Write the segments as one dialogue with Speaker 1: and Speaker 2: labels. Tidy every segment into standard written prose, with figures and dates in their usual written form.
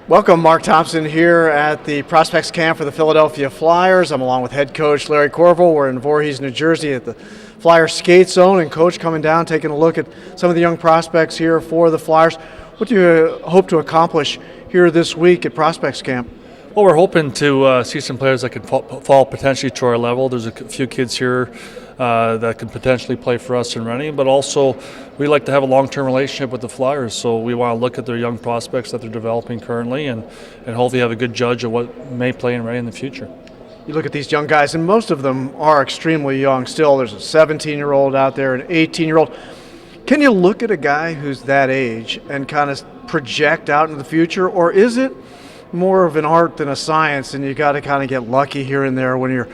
Speaker 1: Welcome, Mark Thompson here at the Prospects Camp for the Philadelphia Flyers. I'm along with head coach Larry Courville. We're in Voorhees, New Jersey at the Flyers skate zone, and coach coming down, taking a look at some of the young prospects here for the Flyers. What do you hope to accomplish here this week at Prospects Camp?
Speaker 2: Well, we're hoping to see some players that could fall potentially to our level. There's a few kids here that can potentially play for us in Rennie, but also we like to have a long-term relationship with the Flyers, so we want to look at their young prospects that they're developing currently and hopefully have a good judge of what may play in Rennie in the future.
Speaker 1: You look at these young guys, and most of them are extremely young still. There's a 17-year-old out there, an 18-year-old. Can you look at a guy who's that age and kind of project out into the future, or is it more of an art than a science, and you got to kind of get lucky here and there when you're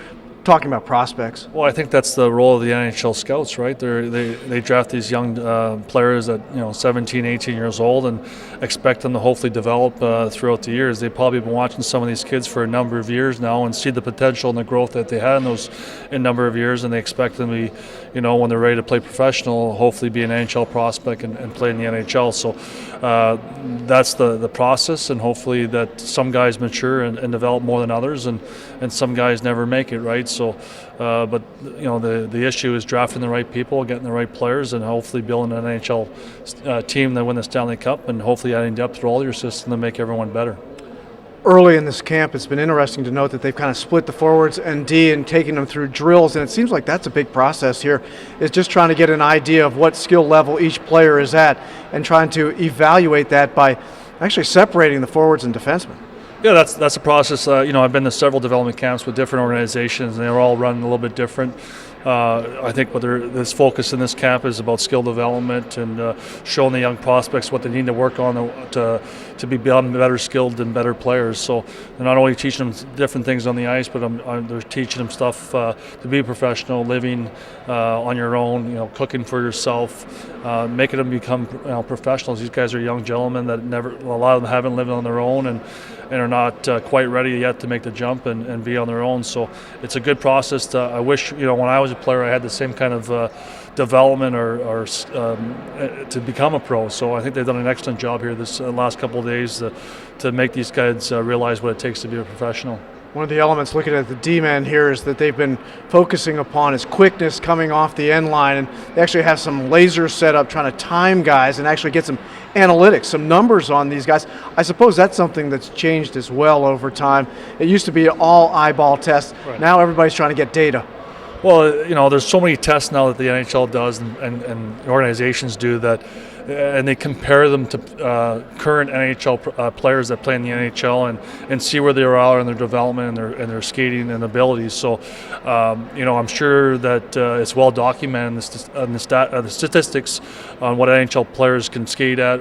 Speaker 1: talking about prospects?
Speaker 2: Well, I think that's the role of the NHL scouts, right? They draft these young players at 17, 18 years old and expect them to hopefully develop throughout the years. They've probably been watching some of these kids for a number of years now and see the potential and the growth that they had in those number of years, and they expect them to be, when they're ready to play professional, hopefully be an NHL prospect and play in the NHL. So that's the process, and hopefully that some guys mature and develop more than others, and some guys never make it, right? So, but the issue is drafting the right people, getting the right players, and hopefully building an NHL team that win the Stanley Cup, and hopefully adding depth to all your system to make everyone better.
Speaker 1: Early in this camp, it's been interesting to note that they've kind of split the forwards and D and taking them through drills, and it seems like that's a big process here, is just trying to get an idea of what skill level each player is at and trying to evaluate that by actually separating the forwards and defensemen.
Speaker 2: Yeah, that's a process. I've been to several development camps with different organizations, and they're all run a little bit different. I think this focus in this camp is about skill development and showing the young prospects what they need to work on to be better skilled and better players. So they're not only teaching them different things on the ice, but they're teaching them stuff to be a professional, living on your own, cooking for yourself, making them become professionals. These guys are young gentlemen that a lot of them haven't lived on their own and are not quite ready yet to make the jump and be on their own. So it's a good process. I wish, when I was a player, I had the same kind of development or to become a pro. So I think they've done an excellent job here this last couple of days to make these guys realize what it takes to be a professional.
Speaker 1: One of the elements looking at the D-men here is that they've been focusing upon is quickness coming off the end line, and they actually have some lasers set up trying to time guys and actually get some analytics, some numbers on these guys. I suppose that's something that's changed as well over time. It used to be all eyeball tests. Right. Now everybody's trying to get data.
Speaker 2: Well, there's so many tests now that the NHL does and organizations do that, and they compare them to current NHL players that play in the NHL and see where they are in their development and their skating and abilities. So, I'm sure that it's well documented in the statistics on what NHL players can skate at,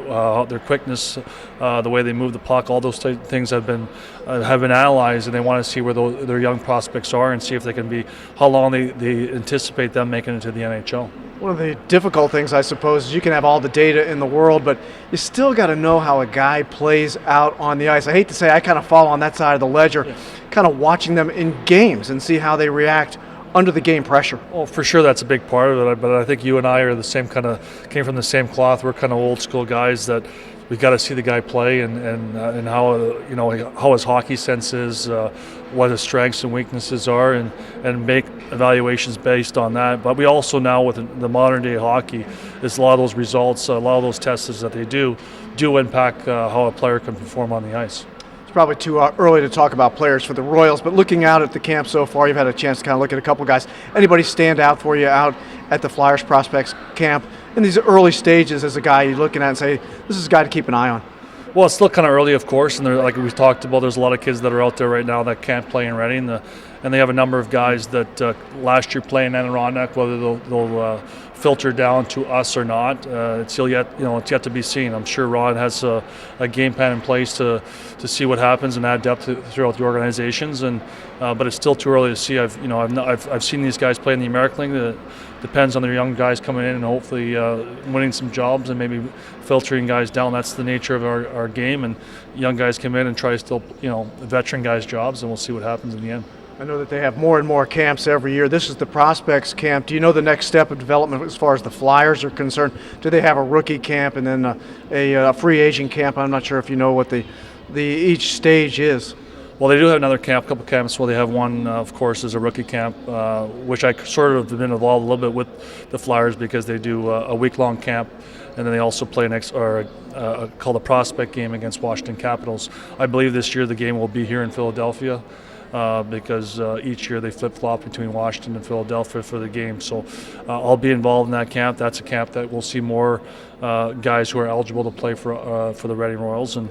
Speaker 2: their quickness, the way they move the puck. All those things have been analyzed, and they want to see where their young prospects are and see if they can be how long they anticipate them making it to the NHL.
Speaker 1: One of the difficult things, I suppose, is you can have all the data in the world, but you still got to know how a guy plays out on the ice. I hate to say I kind of fall on that side of the ledger, kind of watching them in games and see how they react under the game pressure.
Speaker 2: Well, for sure that's a big part of it, but I think you and I are the same came from the same cloth. We're kind of old school guys that we've got to see the guy play and how his hockey sense is, what his strengths and weaknesses are, and make evaluations based on that. But we also now, with the modern day hockey, is a lot of those results, a lot of those tests that they do impact how a player can perform on the ice.
Speaker 1: It's probably too early to talk about players for the Royals, but looking out at the camp so far, you've had a chance to kind of look at a couple guys. Anybody stand out for you out at the Flyers Prospects Camp in these early stages as a guy you're looking at and say, this is a guy to keep an eye on?
Speaker 2: Well, it's still kind of early, of course, and like we talked about, there's a lot of kids that are out there right now that can't play in Rennie, and they have a number of guys that last year played in Adirondack, whether they'll filter down to us or not. It's yet to be seen. I'm sure Ron has a game plan in place to see what happens and add depth throughout the organizations, but it's still too early to see. I've seen these guys play in the American League. Depends on their young guys coming in and hopefully winning some jobs and maybe filtering guys down. That's the nature of our game, and young guys come in and try to still, veteran guys' jobs, and we'll see what happens in the end.
Speaker 1: I know that they have more and more camps every year. This is the Prospects Camp. Do you know the next step of development as far as the Flyers are concerned? Do they have a rookie camp and then a free agent camp? I'm not sure if you know what the each stage is?
Speaker 2: Well, they do have another camp, a couple camps. Well, they have one, of course, is a rookie camp, which I sort of have been involved a little bit with the Flyers because they do a week-long camp, and then they also play called a prospect game against Washington Capitals. I believe this year the game will be here in Philadelphia because each year they flip-flop between Washington and Philadelphia for the game. So I'll be involved in that camp. That's a camp that we'll see more guys who are eligible to play for the Reading Royals and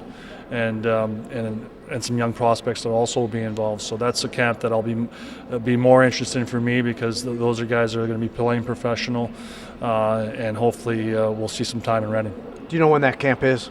Speaker 2: some young prospects that will also be involved. So that's a camp that I'll be more interested in for me because those are guys that are going to be playing professional, and hopefully we'll see some time in Reading.
Speaker 1: Do you know when that camp is?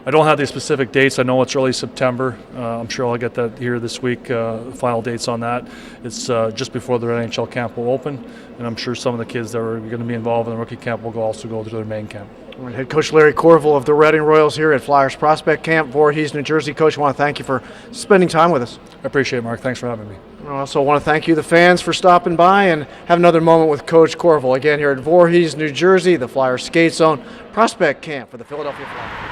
Speaker 2: I don't have the specific dates. I know it's early September. I'm sure I'll get that here this week, final dates on that. It's just before the NHL camp will open, and I'm sure some of the kids that are going to be involved in the rookie camp will also go to their main camp.
Speaker 1: Head coach Larry Courville of the Reading Royals here at Flyers Prospect Camp, Voorhees, New Jersey. Coach, I want to thank you for spending time with us.
Speaker 2: I appreciate it, Mark. Thanks for having me.
Speaker 1: I also want to thank you, the fans, for stopping by and have another moment with Coach Courville. Again, here at Voorhees, New Jersey, the Flyers Skate Zone Prospect Camp for the Philadelphia Flyers.